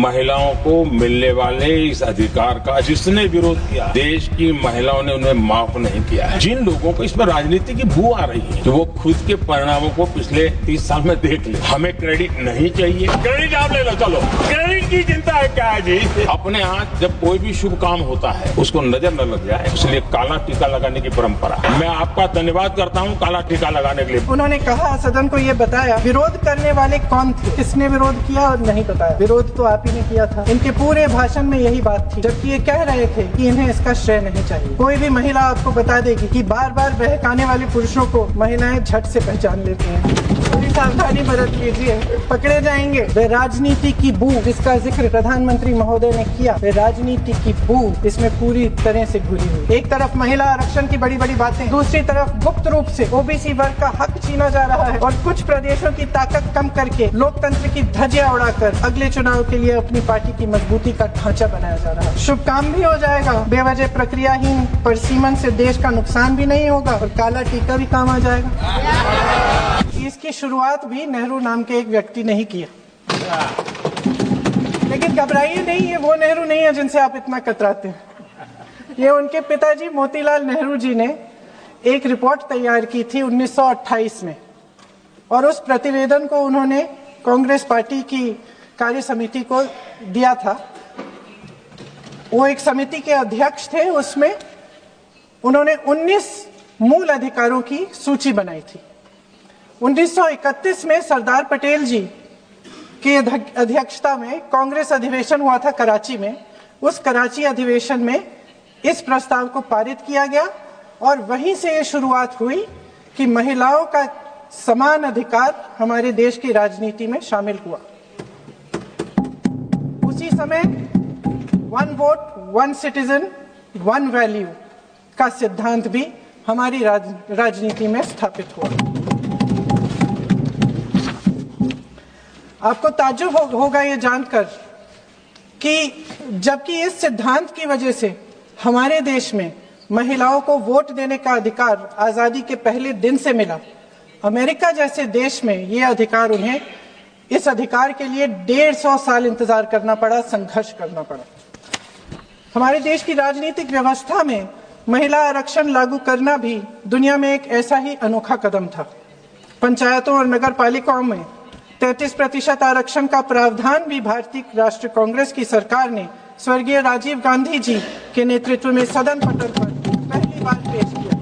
महिलाओं को मिलने वाले इस अधिकार का जिसने विरोध किया, देश की महिलाओं ने उन्हें माफ नहीं किया है। जिन लोगों को इसमें राजनीति की बू आ रही है, तो वो खुद के परिणामों को पिछले 30 साल में देख ले। हमें क्रेडिट नहीं चाहिए, क्रेडिट आप ले लो, चलो क्रेडिट की चिंता है क्या है जी। अपने हाथ जब कोई भी शुभ काम होता है उसको नजर न लग जाए, इसलिए काला टीका लगाने की परंपरा। मैं आपका धन्यवाद करता हूँ काला टीका लगाने के लिए। उन्होंने कहा, सदन को ये बताया विरोध करने वाले कौन थे, किसने विरोध किया और नहीं बताया। विरोध तो आप ही ने किया था। इनके पूरे भाषण में यही बात थी, जबकि ये कह रहे थे कि इन्हें इसका श्रेय नहीं चाहिए। कोई भी महिला आपको बता देगी कि बार बार बहकाने वाले पुरुषों को महिलाएं झट से पहचान लेती हैं। थोड़ी सावधानी बरत लीजिए, पकड़े जाएंगे। वे राजनीति की बू जिसका जिक्र प्रधानमंत्री महोदय ने किया, वे राजनीति की बू इसमें पूरी तरह से घुली हुई। एक तरफ महिला आरक्षण की बड़ी बड़ी बातें, दूसरी तरफ गुप्त रूप से ओबीसी वर्ग का हक छीना जा रहा है और कुछ प्रदेशों की ताकत कम करके लोकतंत्र की धज्जियां उड़ाकर अगले चुनाव के लिए अपनी पार्टी की मजबूती का ढांचा बनाया जा रहा है। शुभ काम भी हो जाएगा, बेवजह प्रक्रियाहीन परिसीमन से देश का नुकसान भी नहीं होगा और काला टीका भी काम आ जाएगा। इसकी शुरुआत भी नेहरू नाम के एक व्यक्ति ने ही किया। लेकिन घबराइए नहीं, ये वो नेहरू नहीं है जिनसे आप इतना कतराते हैं। ये उनके पिताजी मोतीलाल नेहरू जी ने एक रिपोर्ट तैयार की थी 1928 में, और उस प्रतिवेदन को उन्होंने कांग्रेस पार्टी की कार्य समिति को दिया था। वो एक समिति के अध्यक्ष थे। उसमें उन्होंने 19 मूल अधिकारों की सूची बनाई थी। 1931 में सरदार पटेल जी की अध्यक्षता में कांग्रेस अधिवेशन हुआ था कराची में। उस कराची अधिवेशन में इस प्रस्ताव को पारित किया गया और वहीं से ये शुरुआत हुई कि महिलाओं का समान अधिकार हमारे देश की राजनीति में शामिल हुआ। उसी समय one vote one citizen one value का सिद्धांत भी हमारी राजनीति में स्थापित हुआ। आपको ताज्जुब होगा ये जानकर कि जबकि इस सिद्धांत की वजह से हमारे देश में महिलाओं को वोट देने का अधिकार आजादी के पहले दिन से मिला, अमेरिका जैसे देश में ये अधिकार उन्हें इस अधिकार के लिए 150 साल इंतजार करना पड़ा, संघर्ष करना पड़ा। हमारे देश की राजनीतिक व्यवस्था में महिला आरक्षण लागू करना भी दुनिया में एक ऐसा ही अनोखा कदम था। पंचायतों और नगर पालिकाओं में 33% आरक्षण का प्रावधान भी भारतीय राष्ट्रीय कांग्रेस की सरकार ने स्वर्गीय राजीव गांधी जी के नेतृत्व में सदन पटल पर पहली बार पेश किया,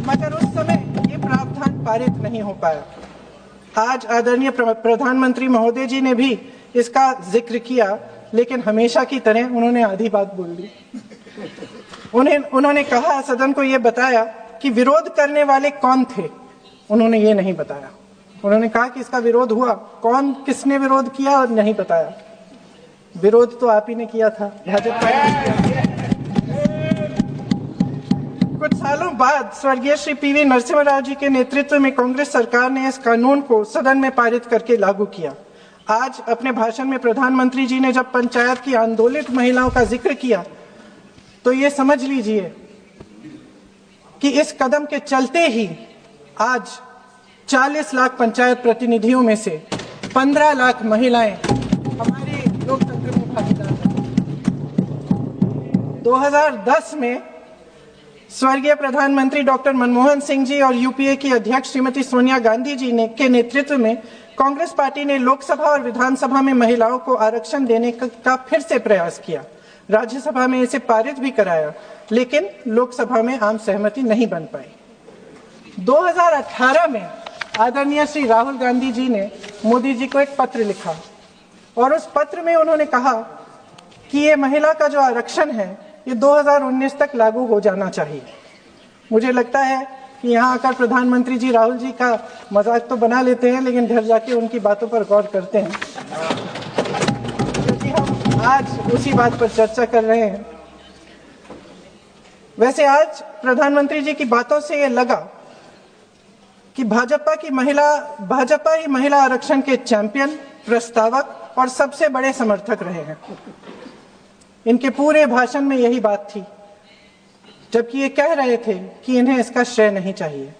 मगर उस समय ये प्रावधान पारित नहीं हो पाया। आज आदरणीय प्रधानमंत्री महोदय जी ने भी इसका जिक्र किया, लेकिन हमेशा की तरह उन्होंने आधी बात बोल दी। उन्होंने कहा, सदन को ये बताया कि विरोध करने वाले कौन थे, उन्होंने ये नहीं बताया। उन्होंने कहा कि इसका विरोध हुआ, कौन किसने विरोध किया और नहीं बताया। विरोध तो आप ही ने किया था, भाजपा ने। कुछ सालों बाद स्वर्गीय श्री पीवी नरसिम्हा राव जी के नेतृत्व में कांग्रेस सरकार ने इस कानून को सदन में पारित करके लागू किया। आज अपने भाषण में प्रधानमंत्री जी ने जब पंचायत की आंदोलित महिलाओं का जिक्र किया, तो ये समझ लीजिए कि इस कदम के चलते ही आज 40 लाख पंचायत प्रतिनिधियों में से 15 लाख महिलाएं हमारे लोकतंत्र में भागीदार हैं। 2010 में स्वर्गीय प्रधानमंत्री डॉक्टर मनमोहन सिंह जी और यूपीए की अध्यक्ष श्रीमती सोनिया गांधी जी ने के नेतृत्व में कांग्रेस पार्टी ने लोकसभा और विधानसभा में महिलाओं को आरक्षण देने का फिर से प्रयास किया। राज्यसभा में इसे पारित भी कराया, लेकिन लोकसभा में आम सहमति नहीं बन पाई। 2018 में आदरणीय श्री राहुल गांधी जी ने मोदी जी को एक पत्र लिखा और उस पत्र में उन्होंने कहा कि ये महिला का जो आरक्षण है ये 2019 तक लागू हो जाना चाहिए। मुझे लगता है कि यहाँ आकर प्रधानमंत्री जी राहुल जी का मजाक तो बना लेते हैं, लेकिन घर जाके उनकी बातों पर गौर करते हैं, क्योंकि हम आज उसी बात पर चर्चा कर रहे हैं। वैसे आज प्रधानमंत्री जी की बातों से ये लगा कि भाजपा ही महिला आरक्षण के चैंपियन, प्रस्तावक और सबसे बड़े समर्थक रहे हैं। इनके पूरे भाषण में यही बात थी, जबकि ये कह रहे थे कि इन्हें इसका श्रेय नहीं चाहिए।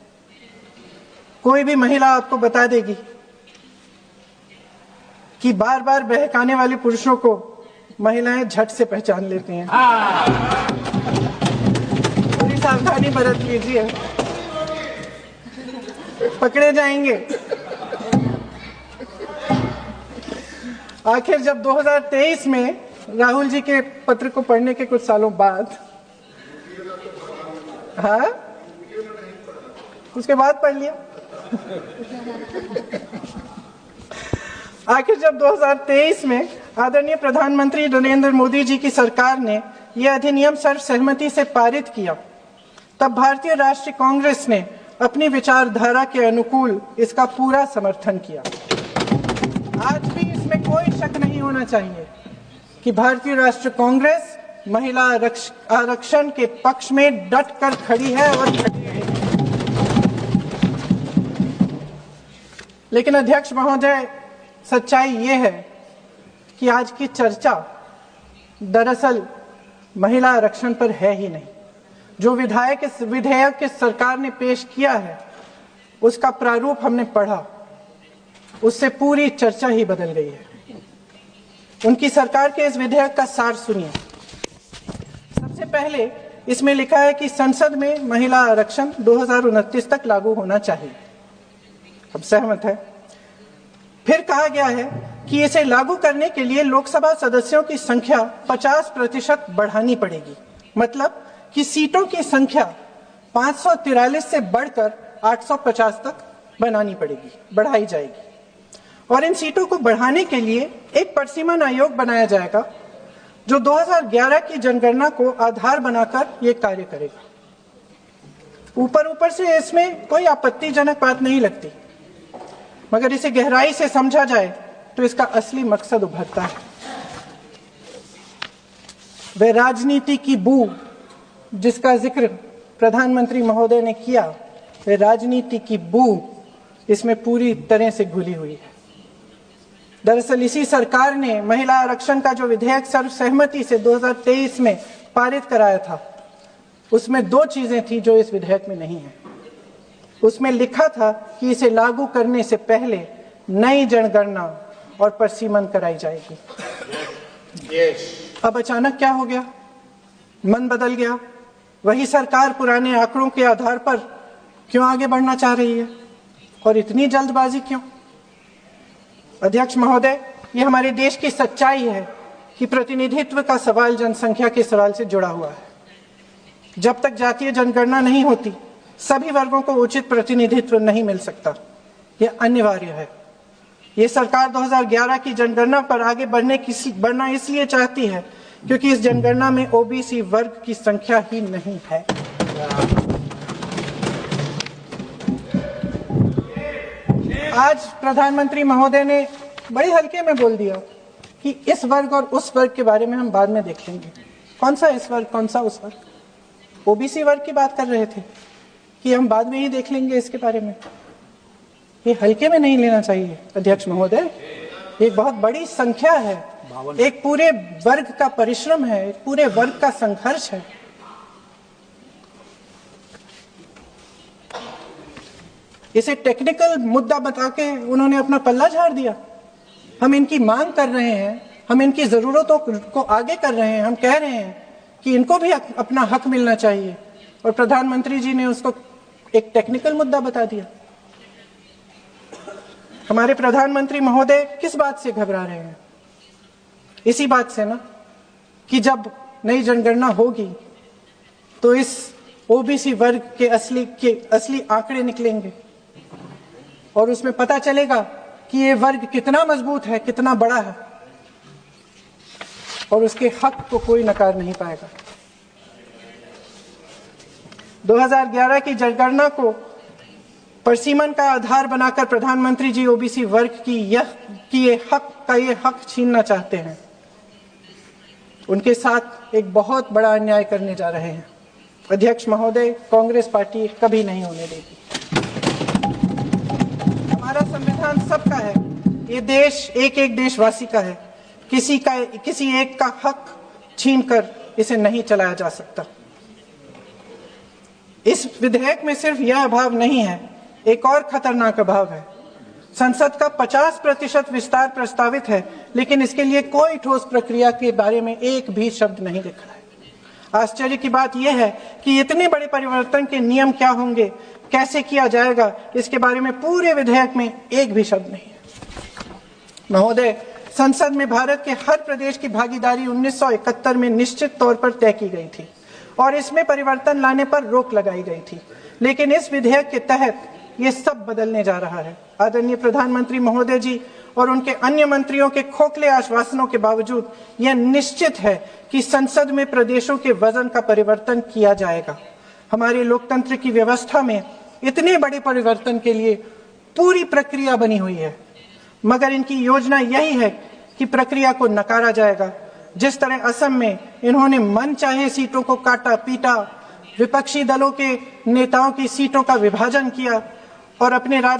कोई भी महिला आपको बता देगी कि बार बार बहकाने वाले पुरुषों को महिलाएं झट से पहचान लेती हैं। थोड़ी सावधानी बरत लीजिए, पकड़े जाएंगे। आखिर जब 2023 में राहुल जी के पत्र को पढ़ने के कुछ सालों बाद, हाँ उसके बाद पढ़ लिया, आखिर जब 2023 में आदरणीय प्रधानमंत्री नरेंद्र मोदी जी की सरकार ने यह अधिनियम सर्वसहमति से पारित किया, तब भारतीय राष्ट्रीय कांग्रेस ने अपनी विचारधारा के अनुकूल इसका पूरा समर्थन किया। आज भी इसमें कोई शक नहीं होना चाहिए कि भारतीय राष्ट्रीय कांग्रेस महिला आरक्षण के पक्ष में डट कर खड़ी है और खड़ी रहेगी। लेकिन अध्यक्ष महोदय, सच्चाई ये है कि आज की चर्चा दरअसल महिला आरक्षण पर है ही नहीं। जो विधेयक के सरकार ने पेश किया है उसका प्रारूप हमने पढ़ा, उससे पूरी चर्चा ही बदल गई है। उनकी सरकार के इस विधेयक का सार सुनिए। सबसे पहले इसमें लिखा है कि संसद में महिला आरक्षण 2029 तक लागू होना चाहिए। अब सहमत है। फिर कहा गया है कि इसे लागू करने के लिए लोकसभा सदस्यों की संख्या 50% बढ़ानी पड़ेगी। मतलब कि सीटों की संख्या 543 से बढ़कर 850 तक बढ़ाई जाएगी। और इन सीटों को बढ़ाने के लिए एक परिसीमन आयोग बनाया जाएगा जो 2011 की जनगणना को आधार बनाकर ये कार्य करेगा। ऊपर से इसमें कोई आपत्तिजनक बात नहीं लगती, मगर इसे गहराई से समझा जाए तो इसका असली मकसद उभरता है। वह राजनीति की बू जिसका जिक्र प्रधानमंत्री महोदय ने किया, वह राजनीति की बू इसमें पूरी तरह से घुली हुई है। दरअसल इसी सरकार ने महिला आरक्षण का जो विधेयक सर्वसहमति से 2023 में पारित कराया था, उसमें दो चीजें थी जो इस विधेयक में नहीं है। उसमें लिखा था कि इसे लागू करने से पहले नई जनगणना और परिसीमन कराई जाएगी। अब अचानक क्या हो गया? मन बदल गया। वही सरकार पुराने आंकड़ों के आधार पर क्यों आगे बढ़ना चाह रही है और इतनी जल्दबाजी क्यों? अध्यक्ष महोदय, ये हमारे देश की सच्चाई है कि प्रतिनिधित्व का सवाल जनसंख्या के सवाल से जुड़ा हुआ है। जब तक जातीय जनगणना नहीं होती, सभी वर्गों को उचित प्रतिनिधित्व नहीं मिल सकता। यह अनिवार्य है। ये सरकार 2011 की जनगणना पर आगे बढ़ना इसलिए चाहती है क्योंकि इस जनगणना में ओबीसी वर्ग की संख्या ही नहीं है। आज प्रधानमंत्री महोदय ने बड़े हल्के में बोल दिया कि इस वर्ग और उस वर्ग के बारे में हम बाद में देख लेंगे। कौन सा इस वर्ग, कौन सा उस वर्ग? ओबीसी वर्ग की बात कर रहे थे कि हम बाद में ही देख लेंगे इसके बारे में। ये हल्के में नहीं लेना चाहिए अध्यक्ष महोदय। एक बहुत बड़ी संख्या है, एक पूरे वर्ग का परिश्रम है, एक पूरे वर्ग का संघर्ष है। इसे टेक्निकल मुद्दा बता के उन्होंने अपना पल्ला झाड़ दिया। हम इनकी मांग कर रहे हैं, हम इनकी जरूरतों को आगे कर रहे हैं, हम कह रहे हैं कि इनको भी अपना हक मिलना चाहिए, और प्रधानमंत्री जी ने उसको एक टेक्निकल मुद्दा बता दिया। हमारे प्रधानमंत्री महोदय किस बात से घबरा रहे हैं? इसी बात से ना कि जब नई जनगणना होगी तो इस ओबीसी वर्ग के असली आंकड़े निकलेंगे और उसमें पता चलेगा कि ये वर्ग कितना मजबूत है, कितना बड़ा है, और उसके हक को कोई नकार नहीं पाएगा। 2011 की जनगणना को परिसीमन का आधार बनाकर प्रधानमंत्री जी ओबीसी वर्ग ये हक छीनना चाहते हैं। उनके साथ एक बहुत बड़ा अन्याय करने जा रहे हैं। अध्यक्ष महोदय, कांग्रेस पार्टी कभी नहीं होने देगी। हमारा संविधान सबका है, ये देश एक एक देशवासी का है। किसी एक का हक छीनकर इसे नहीं चलाया जा सकता। इस विधेयक में सिर्फ यह अभाव नहीं है, एक और खतरनाक अभाव है। संसद का 50% विस्तार प्रस्तावित है, लेकिन इसके लिए कोई ठोस प्रक्रिया के बारे में एक भी शब्द नहीं लिखा है। आश्चर्य की बात यह है कि इतने बड़े परिवर्तन के नियम क्या होंगे, कैसे किया जाएगा, इसके बारे में पूरे विधेयक में एक भी शब्द नहीं है। महोदय, संसद में भारत के हर प्रदेश की भागीदारी 1971 में निश्चित तौर पर तय की गई थी और इसमें परिवर्तन लाने पर रोक लगाई गई थी, लेकिन इस विधेयक के तहत ये सब बदलने जा रहा है। आदरणीय प्रधानमंत्री महोदय जी और उनके अन्य मंत्रियों के खोखले आश्वासनों के बावजूद यह निश्चित है कि संसद में प्रदेशों के वजन का परिवर्तन किया जाएगा। हमारे लोकतंत्र की व्यवस्था में इतने बड़े परिवर्तन के लिए पूरी प्रक्रिया बनी हुई है, मगर इनकी योजना यही है कि प्रक्रिया को नकारा जाएगा। जिस तरह असम में इन्होंने मन चाहे सीटों को काटा पीटा, विपक्षी दलों के नेताओं की सीटों का विभाजन किया और अपने राज